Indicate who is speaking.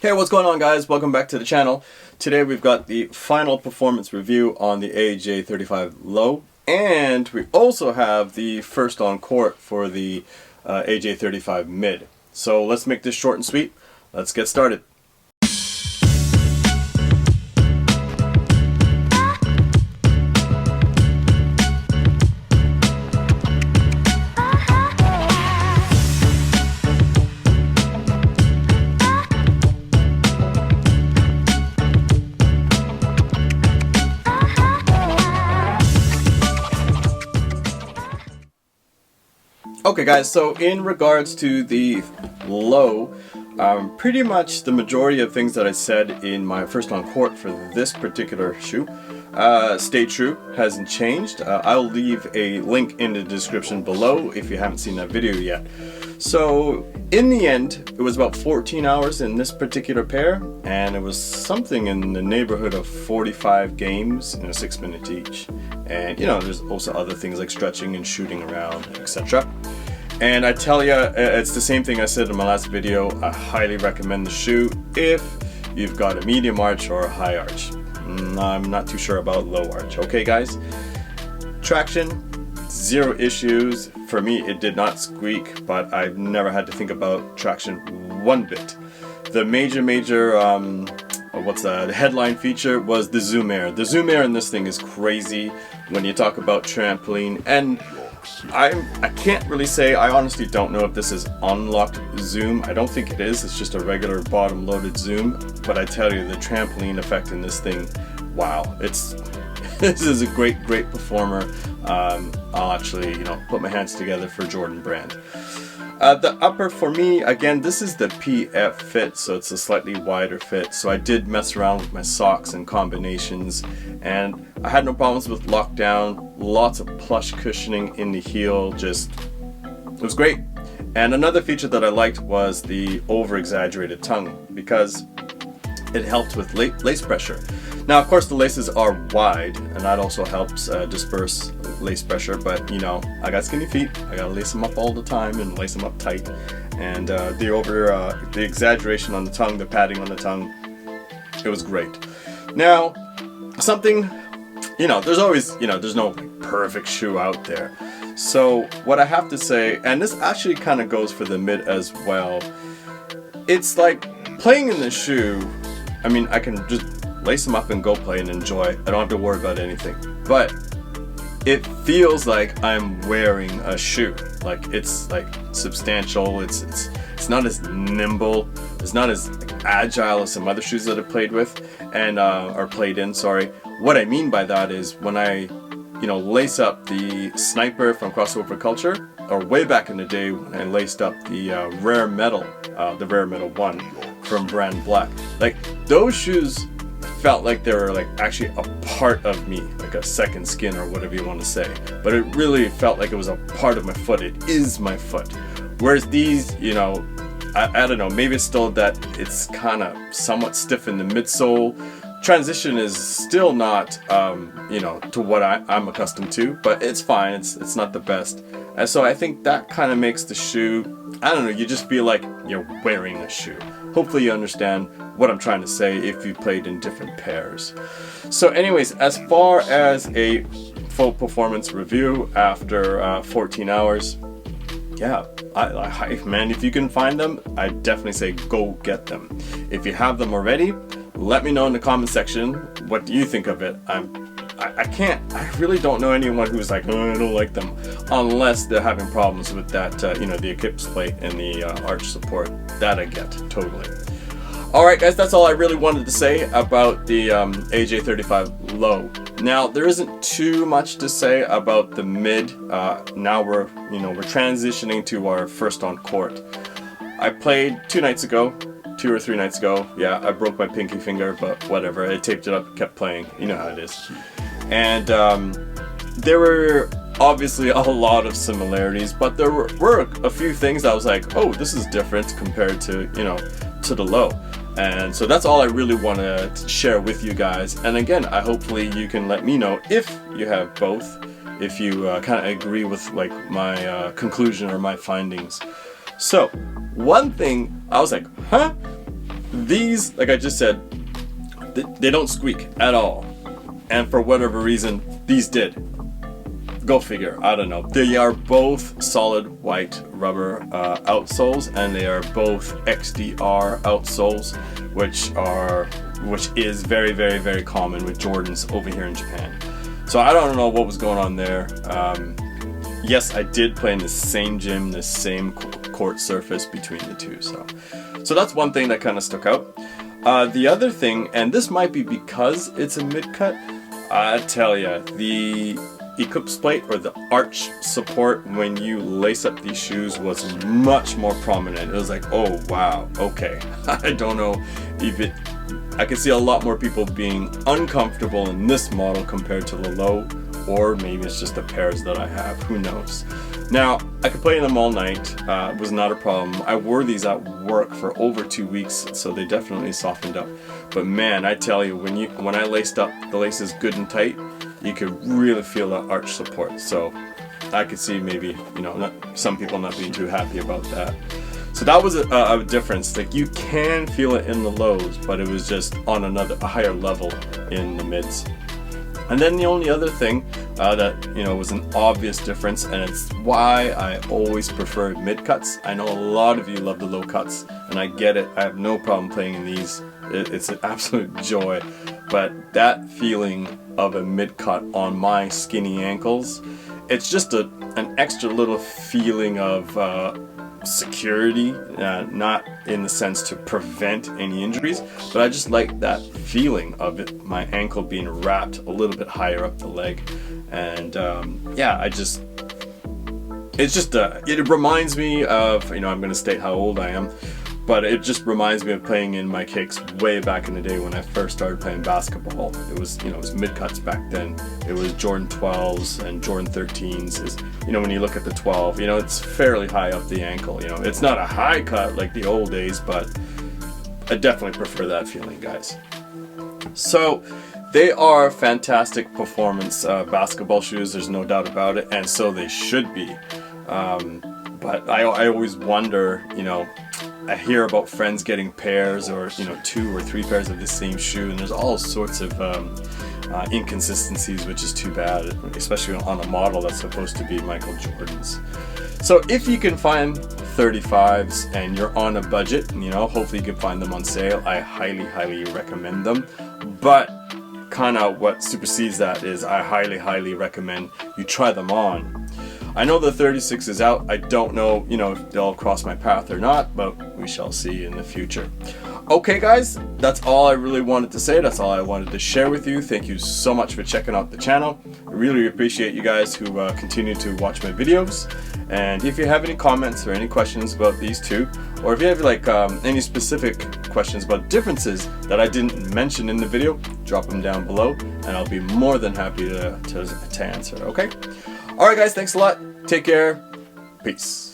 Speaker 1: Hey, what's going on, guys? Welcome back to the channel. Today we've got the final performance review on the AJ35 Low, and we also have the first on court for the AJ35 Mid. So let's make this short and sweet. Let's get started. Okay guys, so in regards to the Low, pretty much the majority of things that I said in my first on court for this particular shoe stay true, hasn't changed. I'll leave a link in the description below if you haven't seen that video yet. So in the end, it was about 14 hours in this particular pair, and it was something in the neighborhood of 45 games, 6 minutes each. And there's also other things like stretching and shooting around, etc. And I tell you, it's the same thing I said in my last video. I highly recommend the shoe if you've got a medium arch or a high arch. I'm not too sure about low arch. Okay guys, traction, zero issues. For me, it did not squeak, but I've never had to think about traction one bit. The major the headline feature was the Zoom Air. The Zoom Air in this thing is crazy when you talk about trampoline, and I can't really say, I honestly don't know if this is unlocked zoom. I don't think it is. It's just a regular bottom loaded zoom, but I tell you, the trampoline effect in this thing, wow, this is a great performer. I'll actually put my hands together for Jordan Brand. The upper for me, again, this is the PF fit, so it's a slightly wider fit. So I did mess around with my socks and combinations, and I had no problems with lockdown. Lots of plush cushioning in the heel, it was great. And another feature that I liked was the over-exaggerated tongue, because it helped with lace pressure. Now, of course, the laces are wide, and that also helps disperse lace pressure, but I got skinny feet. I gotta lace them up all the time and lace them up tight. And the exaggeration on the tongue, the padding on the tongue, it was great. Now, something, there's always, there's no perfect shoe out there. So what I have to say, and this actually kind of goes for the Mid as well, it's like playing in the shoe. I mean, I can just lace them up and go play and enjoy. I don't have to worry about anything. But it feels like I'm wearing a shoe. Like it's like substantial. It's not as nimble. It's not as agile as some other shoes that I've played with and or played in. Sorry. What I mean by that is when I lace up the Sniper from Crossover Culture, or way back in the day when I laced up the Rare Metal 1 from Brand Black. Like those shoes felt like they were like actually a part of me, like a second skin or whatever you want to say. But it really felt like it was a part of my foot. It is my foot. Whereas these, I don't know, maybe it's still that it's kind of somewhat stiff in the midsole. Transition is still not, to what I'm accustomed to, but it's fine. It's not the best. And so I think that kind of makes the shoe, I don't know, you just feel like you're wearing a shoe. Hopefully you understand what I'm trying to say if you played in different pairs. So anyways, as far as a full performance review after 14 hours, yeah, man, if you can find them, I definitely say go get them. If you have them already, let me know in the comment section, what do you think of it? I really don't know anyone who's like, oh, I don't like them, unless they're having problems with that, the Eclipse plate and the arch support. That I get, totally. Alright guys, that's all I really wanted to say about the AJ35 Low. Now, there isn't too much to say about the Mid. Now we're transitioning to our first on court. I played 2 or 3 nights ago. Yeah, I broke my pinky finger, but whatever. I taped it up, kept playing. You know how it is. And there were obviously a lot of similarities, but there were a few things I was like, oh, this is different compared to, to the Low. And so that's all I really want to share with you guys. And again, hopefully you can let me know if you have both, if you kind of agree with like my conclusion or my findings. So one thing I was like, huh? these, like I just said, they don't squeak at all. And for whatever reason, these did. Go figure, I don't know. They are both solid white rubber outsoles, and they are both XDR outsoles, which is very, very, very common with Jordans over here in Japan. So I don't know what was going on there. Yes, I did play in the same gym, the same court surface between the two. So that's one thing that kind of stuck out. The other thing, and this might be because it's a mid-cut, I tell you, the Eclipse plate or the arch support when you lace up these shoes was much more prominent. It was like, oh wow, okay. I don't know if I can see a lot more people being uncomfortable in this model compared to the low, or maybe it's just the pairs that I have, who knows. Now, I could play in them all night, was not a problem. I wore these at work for over 2 weeks, so they definitely softened up. But man, I tell you, when I laced up the laces good and tight, you could really feel that arch support. So I could see maybe, some people not being too happy about that. So that was a difference. Like, you can feel it in the lows, but it was just on a higher level in the mids. And then the only other thing that was an obvious difference, and it's why I always prefer mid cuts. I know a lot of you love the low cuts, and I get it. I have no problem playing in these. It's an absolute joy. But that feeling of a mid cut on my skinny ankles, it's just an extra little feeling of security, not in the sense to prevent any injuries, but I just like that feeling of it, my ankle being wrapped a little bit higher up the leg. And it reminds me of, I'm going to state how old I am, but it just reminds me of playing in my kicks way back in the day when I first started playing basketball. It was mid cuts back then. It was Jordan 12s and Jordan 13s. When you look at the 12, it's fairly high up the ankle. It's not a high cut like the old days, but I definitely prefer that feeling, guys. So they are fantastic performance basketball shoes. There's no doubt about it, and so they should be. But I always wonder, I hear about friends getting pairs or 2 or 3 pairs of the same shoe, and there's all sorts of inconsistencies, which is too bad, especially on a model that's supposed to be Michael Jordan's. So if you can find 35s and you're on a budget, hopefully you can find them on sale. I highly recommend them. But kind of what supersedes that is I highly recommend you try them on. I know the 36 is out. I don't know, if they'll cross my path or not, but we shall see in the future. Okay, guys, that's all I really wanted to say. That's all I wanted to share with you. Thank you so much for checking out the channel. I really appreciate you guys who continue to watch my videos. And if you have any comments or any questions about these two, or if you have any specific questions about differences that I didn't mention in the video, drop them down below, and I'll be more than happy to answer. Okay. All right, guys, thanks a lot. Take care. Peace.